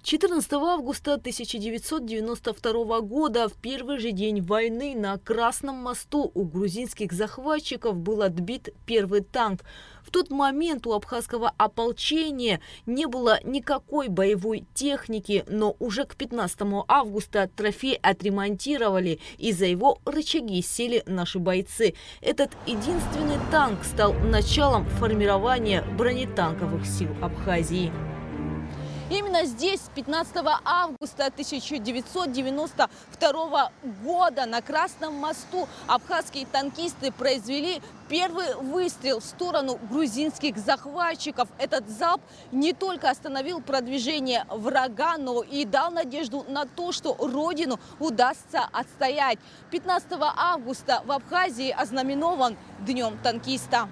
14 августа 1992 года, в первый же день войны, на Красном мосту у грузинских захватчиков был отбит первый танк. В тот момент у абхазского ополчения не было никакой боевой техники, но уже к 15 августа трофей отремонтировали, и за его рычаги сели наши бойцы. Этот единственный танк стал началом формирования бронетанковых сил Абхазии. Именно здесь, 15 августа 1992 года, на Красном мосту, абхазские танкисты произвели первый выстрел в сторону грузинских захватчиков. Этот залп не только остановил продвижение врага, но и дал надежду на то, что родину удастся отстоять. 15 августа в Абхазии ознаменован Днем танкиста.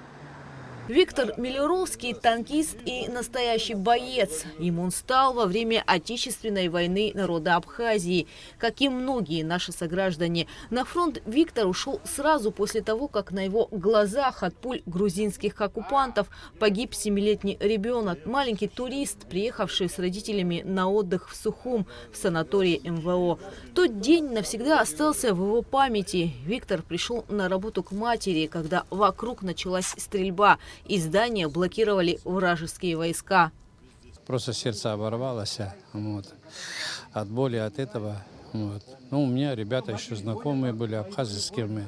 Виктор Миллеровский – танкист и настоящий боец. Им он стал во время Отечественной войны народа Абхазии. Как и многие наши сограждане, на фронт Виктор ушел сразу после того, как на его глазах от пуль грузинских оккупантов погиб 7-летний ребенок, маленький турист, приехавший с родителями на отдых в Сухум в санатории МВО. Тот день навсегда остался в его памяти. Виктор пришел на работу к матери, когда вокруг началась стрельба. И здание блокировали вражеские войска. Просто сердце оборвалось от боли, от этого. Ну, у меня ребята еще знакомые были абхазскими.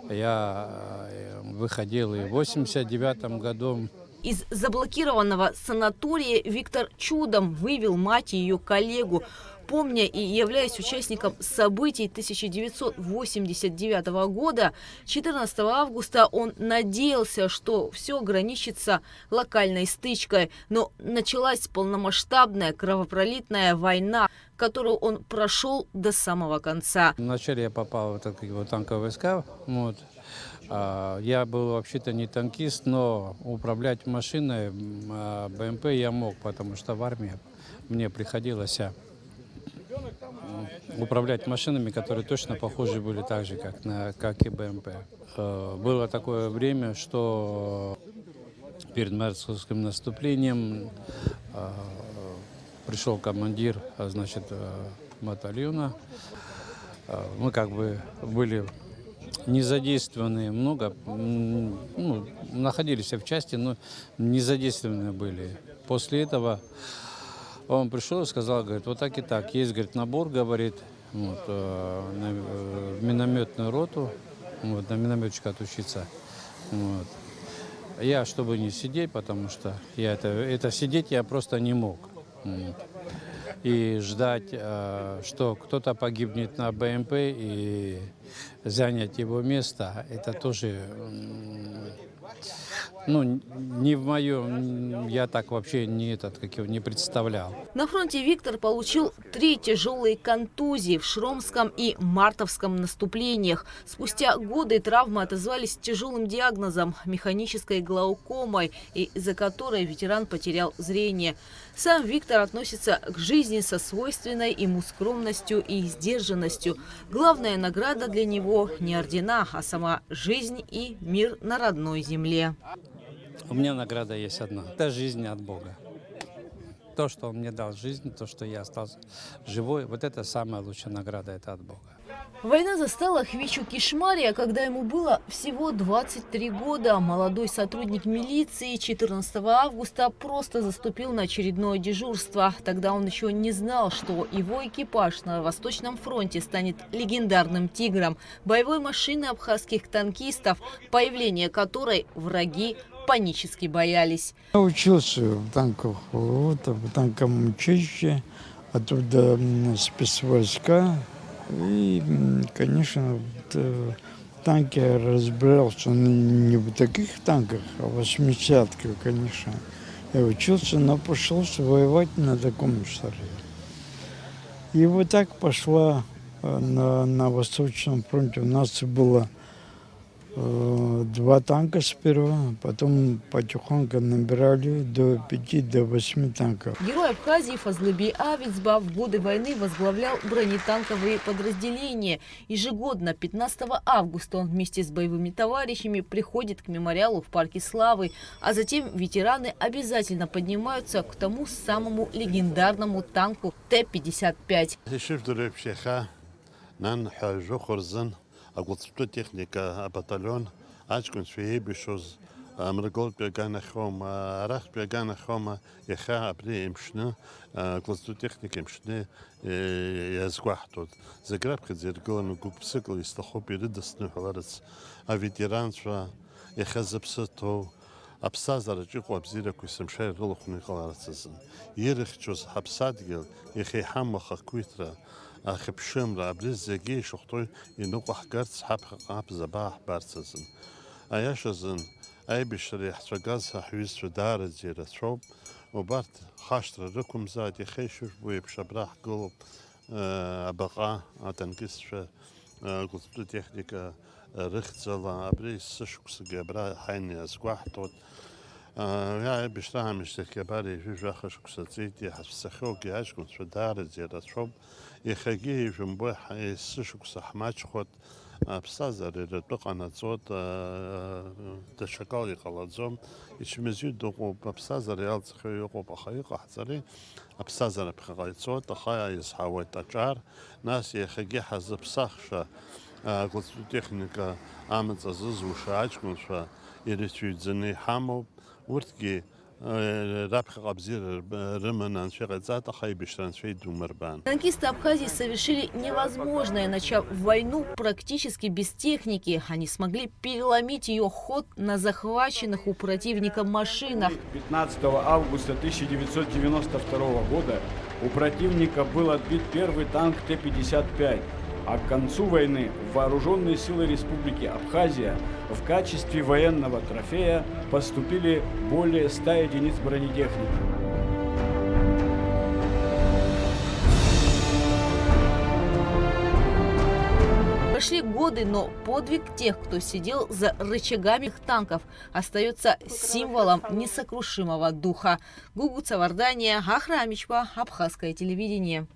Я выходил и в 89-м году. Из заблокированного санатория Виктор чудом вывел мать и ее коллегу. Помня и являясь участником событий 1989 года, 14 августа он надеялся, что все ограничится локальной стычкой. Но началась полномасштабная кровопролитная война, которую он прошел до самого конца. Вначале я попал в танковые войска. Я был вообще-то не танкист, но управлять машиной БМП я мог, потому что в армии мне приходилось управлять машинами, которые точно похожи были так же, как и БМП. Было такое время, что перед московским наступлением пришел командир, батальона. Мы были не задействованы много, находились в части, но не задействованы были. После этого он пришел и сказал, говорит, вот так и так. Есть, говорит, набор, говорит, в минометную роту, на минометчика отучиться. Я, чтобы не сидеть, потому что это сидеть я просто не мог. И ждать, что кто-то погибнет на БМП и занять его место, это тоже, не в моем, я так вообще не представлял. На фронте Виктор получил 3 тяжелые контузии в Шромском и Мартовском наступлениях. Спустя годы травмы отозвались тяжелым диагнозом – механической глаукомой, из-за которой ветеран потерял зрение. Сам Виктор относится к жизни со свойственной ему скромностью и сдержанностью. Главная награда для него не ордена, а сама жизнь и мир на родной земле. У меня награда есть одна. Это жизнь от Бога. То, что Он мне дал жизнь, то, что я остался живой, вот это самая лучшая награда, это от Бога. Война застала Хвичу Кишмария, когда ему было всего 23 года. Молодой сотрудник милиции 14 августа просто заступил на очередное дежурство. Тогда он еще не знал, что его экипаж на Восточном фронте станет легендарным «Тигром», боевой машиной абхазских танкистов, появление которой враги панически боялись. Я учился в танковом училище, оттуда спецвойска. И, конечно, в танке я разбирался не в таких танках, а в 80-ках, конечно. Я учился, но пошел воевать на таком старе. И вот так пошла на Восточном фронте. У нас было 2 танка сперва, потом потихоньку набирали до 5-8 танков. Герой Абхазии Фазлыби Авицба в годы войны возглавлял бронетанковые подразделения. Ежегодно 15 августа он вместе с боевыми товарищами приходит к мемориалу в Парке Славы, а затем ветераны обязательно поднимаются к тому самому легендарному танку Т-55. أقول تكنيكا بطلون أشكون فيه بشوز مرقول بيجانا خوم راح بيجانا خوم يخا أبري مشنا قلت تكنيك مشنا يزقحتود زجرب خزير قلنا نقول بسكل يستخو بيرد السنوح ورس أفيديران شوا يخزب ستو أبسازر جيقو أبزيرا كويسم شاي غلق نقلارتسن يرخ جوز حبسادقل يخي حام وخكويترا أخب شمرة أبرز زجي شخطوي ينوق حكرت حب حب زباح بارتزن أياشزن أي بشري حترجز حويس في دار زيرة شوب وبارت خاشتر ركم زاد يخيشوش بوي بشبراح قلب أبقى أتنقص في قلت تكنيك رخت زلا أبريس سشكس جبرا حين أسقاح توت يا بشتاها مش تكباري في جاخش كساتيتي حسخوك يعشكم في دار زيرة شوب يخجيه جنبه يسشك صحماتش خود بسازر يرتبق نتصوت تشكال يقلزم يشمزيد دقو بسازر يالتخي يقو بخيق حزري بسازر بخيق صوت خايا يسحاوي تجار ناس يخجيه حزب صخشة قلت تكنيكا عمل زز وشاعجكم فا يرتوي زني حامو ورتقي Танкисты Абхазии совершили невозможное, начав войну практически без техники. Они смогли переломить ее ход на захваченных у противника машинах. 15 августа 1992 года у противника был отбит первый танк Т-55. А к концу войны вооруженные силы Республики Абхазия в качестве военного трофея поступили более 100 единиц бронетехники. Прошли годы, но подвиг тех, кто сидел за рычагами танков, остается символом несокрушимого духа. Гугуца Вардания, Ахрамичпа, Абхазское телевидение.